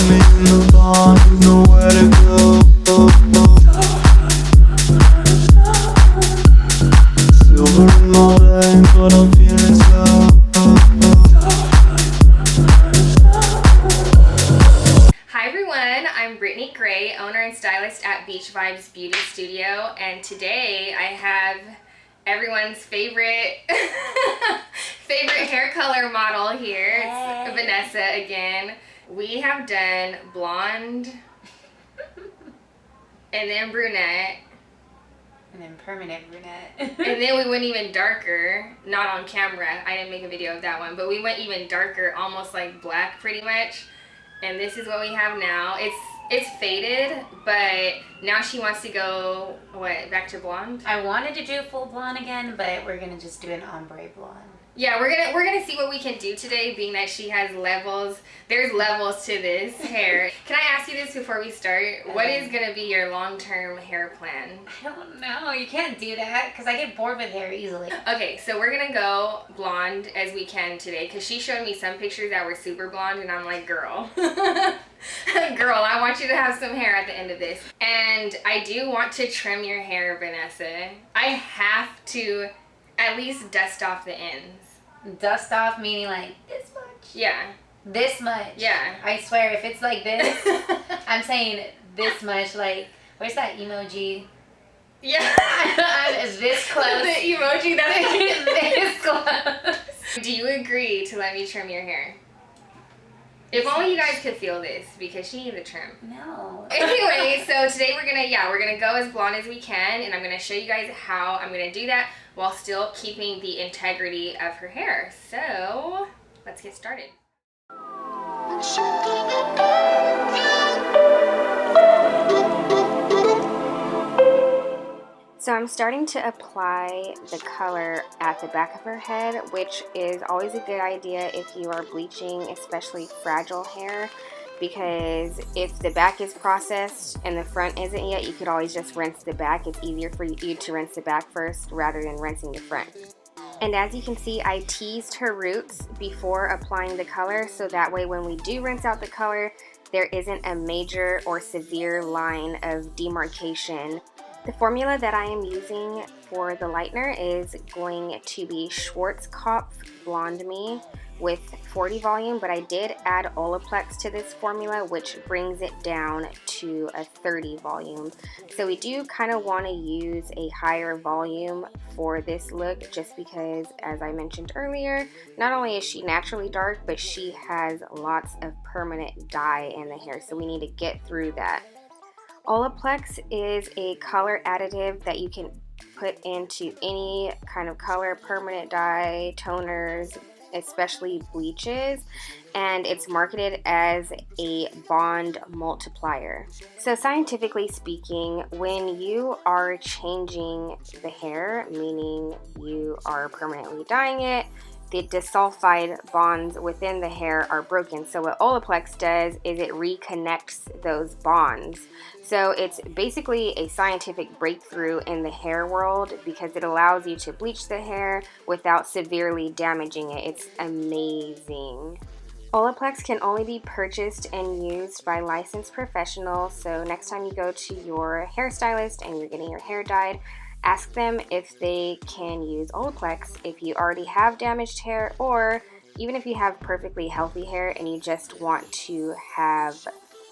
me in the dawn, there's nowhere to go. Silver in my veins, but I'm feeling slow. Hi everyone, I'm Brittney Gray, owner and stylist at Beach Vibes Beauty Studio, and today I have everyone's favorite hair color model here. It's Vanessa again. We have done blonde and then brunette and then permanent brunette. and then we went even darker, not on camera, I didn't make a video of that one, but we went even darker, almost like black pretty much. And this is what we have now. It's faded, but now she wants to go, what, back to blonde? I wanted to do full blonde again, but we're gonna just do an ombre blonde. Yeah, we're gonna see what we can do today, being that she has levels. There's levels to this hair. Can I ask you this before we start? What is gonna be your long-term hair plan? I don't know. You can't do that because I get bored with hair easily. Okay, so we're gonna go blonde as we can today because she showed me some pictures that were super blonde, and I'm like, girl. Girl, I want you to have some hair at the end of this. And I do want to trim your hair, Vanessa. I have to at least dust off the ends. Dust off meaning like this much? Yeah. This much? Yeah. I swear, if it's like this, I'm saying this much. Like, where's that emoji? Yeah. I'm this close. The emoji that's this close. Do you agree to let me trim your hair? If only you guys could feel this, because she needs a trim. No. Anyway, so today we're gonna go as blonde as we can, and I'm gonna show you guys how I'm gonna do that while still keeping the integrity of her hair. So let's get started. So I'm starting to apply the color at the back of her head, which is always a good idea if you are bleaching, especially fragile hair, because if the back is processed and the front isn't yet, you could always just rinse the back. It's easier for you to rinse the back first rather than rinsing the front. And as you can see, I teased her roots before applying the color, so that way when we do rinse out the color, there isn't a major or severe line of demarcation. The formula that I am using for the lightener is going to be Schwarzkopf BlondMe with 40 volume, but I did add Olaplex to this formula, which brings it down to a 30 volume. So we do kind of want to use a higher volume for this look, just because, as I mentioned earlier, not only is she naturally dark, but she has lots of permanent dye in the hair, so we need to get through that. Olaplex is a color additive that you can put into any kind of color, permanent dye, toners, especially bleaches, and it's marketed as a bond multiplier. So scientifically speaking, when you are changing the hair, meaning you are permanently dyeing it, the disulfide bonds within the hair are broken. So what Olaplex does is it reconnects those bonds. So it's basically a scientific breakthrough in the hair world because it allows you to bleach the hair without severely damaging it. It's amazing. Olaplex can only be purchased and used by licensed professionals. So next time you go to your hairstylist and you're getting your hair dyed, ask them if they can use Olaplex if you already have damaged hair, or even if you have perfectly healthy hair and you just want to have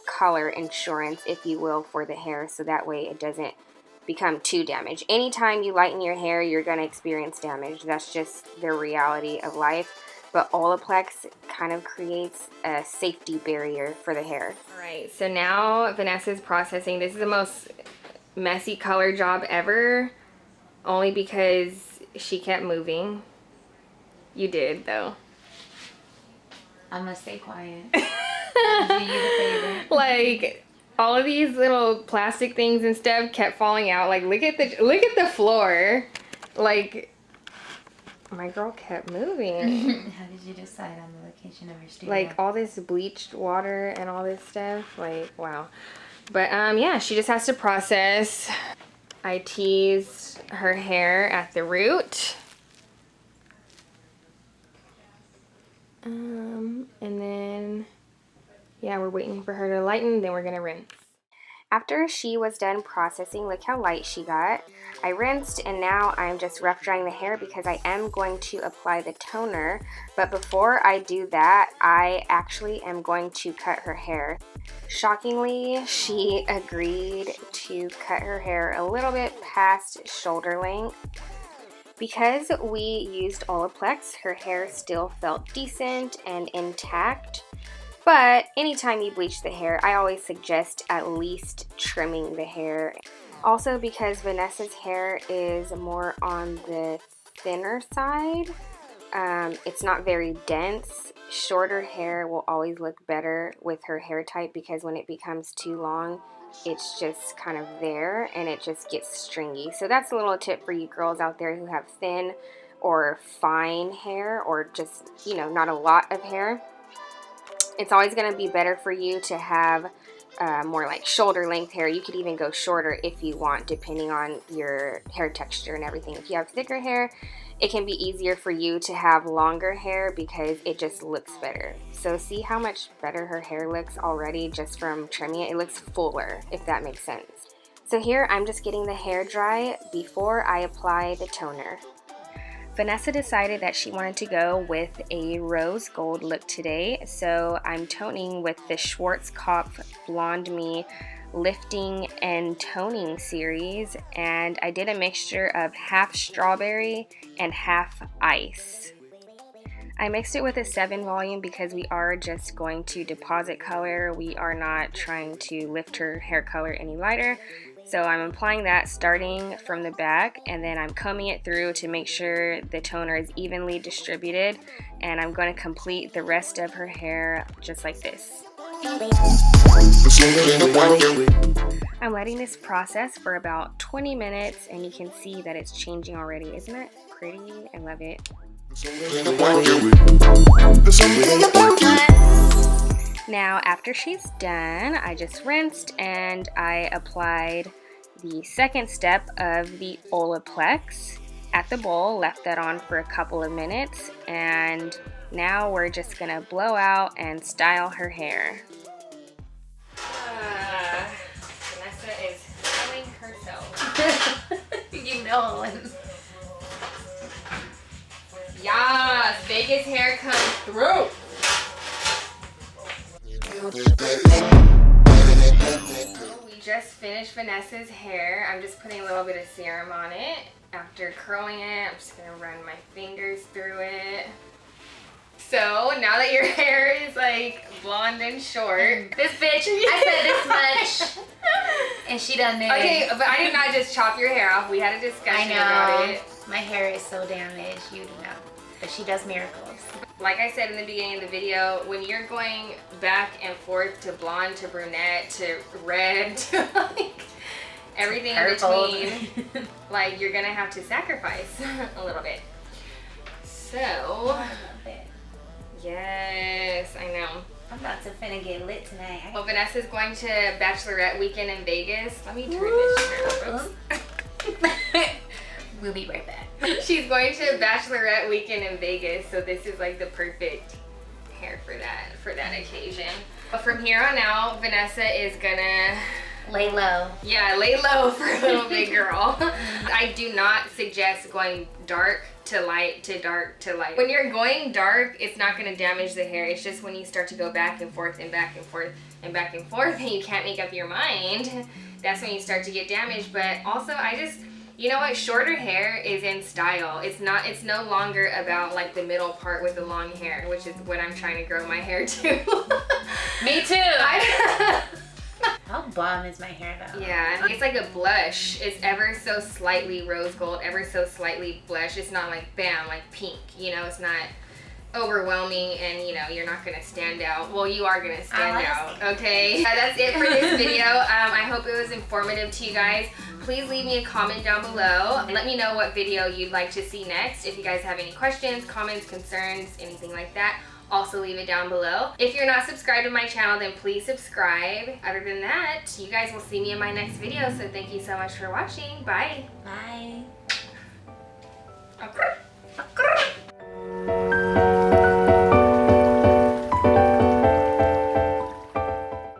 color insurance, if you will, for the hair, so that way it doesn't become too damaged. Anytime you lighten your hair, you're going to experience damage. That's just the reality of life. But Olaplex kind of creates a safety barrier for the hair. Alright, so now Vanessa's processing. This is the most messy color job ever, only because she kept moving. You did, though. I'm gonna stay quiet. Do you the favor? Like, all of these little plastic things and stuff kept falling out. Like, look at the floor. Like, my girl kept moving. How did you decide on the location of your studio? Like, all this bleached water and all this stuff. Like, wow. But, yeah, she just has to process. I teased her hair at the root. And then Yeah, we're waiting for her to lighten, then we're gonna rinse. After she was done processing, look how light she got. I rinsed and now I'm just rough drying the hair because I am going to apply the toner. But before I do that, I actually am going to cut her hair. Shockingly, she agreed to cut her hair a little bit past shoulder length. Because we used Olaplex, her hair still felt decent and intact. But anytime you bleach the hair, I always suggest at least trimming the hair. Also, because Vanessa's hair is more on the thinner side, it's not very dense. Shorter hair will always look better with her hair type because when it becomes too long, it's just kind of there and it just gets stringy. So that's a little tip for you girls out there who have thin or fine hair or just, you know, not a lot of hair. It's always going to be better for you to have more like shoulder length hair. You could even go shorter if you want, depending on your hair texture and everything. If you have thicker hair, it can be easier for you to have longer hair because it just looks better. So see how much better her hair looks already just from trimming it. It looks fuller, if that makes sense. So here I'm just getting the hair dry before I apply the toner. Vanessa decided that she wanted to go with a rose gold look today, so I'm toning with the Schwarzkopf BlondMe Lifting and Toning series, and I did a mixture of half strawberry and half ice. I mixed it with a 7 volume because we are just going to deposit color. We are not trying to lift her hair color any lighter. So I'm applying that starting from the back, and then I'm combing it through to make sure the toner is evenly distributed, and I'm going to complete the rest of her hair just like this. I'm letting this process for about 20 minutes, and you can see that it's changing already. Isn't it pretty? I love it. Now, after she's done, I just rinsed and I applied the second step of the Olaplex at the bowl, left that on for a couple of minutes, and now we're just gonna blow out and style her hair. Vanessa is styling herself. You know. Yes, Vegas hair comes through. We just finished Vanessa's hair. I'm just putting a little bit of serum on it. After curling it, I'm just gonna run my fingers through it. So now that your hair is like blonde and short, This bitch, I said this much, and she done it. okay, but I did not just chop your hair off. We had a discussion about it. My hair is so damaged, you do know. But she does miracles. Like I said in the beginning of the video, when you're going back and forth to blonde to brunette to red to like everything in between, like you're gonna have to sacrifice a little bit. So, I love it. yes, I know. I'm about to finna get lit tonight. Well, Vanessa's going to Bachelorette weekend in Vegas. Let me turn this shirt up. We'll be right back. She's going to Bachelorette weekend in Vegas, so this is like the perfect hair for that occasion. But from here on out, Vanessa is gonna Lay low. Yeah, lay low for a little bit, girl. I do not suggest going dark to light to dark to light. When you're going dark, it's not going to damage the hair. It's just when you start to go back and forth and back and forth and back and forth and you can't make up your mind, that's when you start to get damaged. But also, you know what? Shorter hair is in style. It's no longer about like the middle part with the long hair, which is what I'm trying to grow my hair to. Me too. How bomb is my hair though? Yeah, it's like a blush. It's ever so slightly rose gold, ever so slightly blush. It's not like bam, like pink, you know, it's not overwhelming and you know, you're not gonna stand out. Well, you are gonna stand out, okay? That's it for this video. I hope it was informative to you guys. Please leave me a comment down below and let me know what video you'd like to see next. If you guys have any questions, comments, concerns, anything like that, also leave it down below. If you're not subscribed to my channel, then please subscribe. Other than that, you guys will see me in my next video. So thank you so much for watching. Bye. Bye.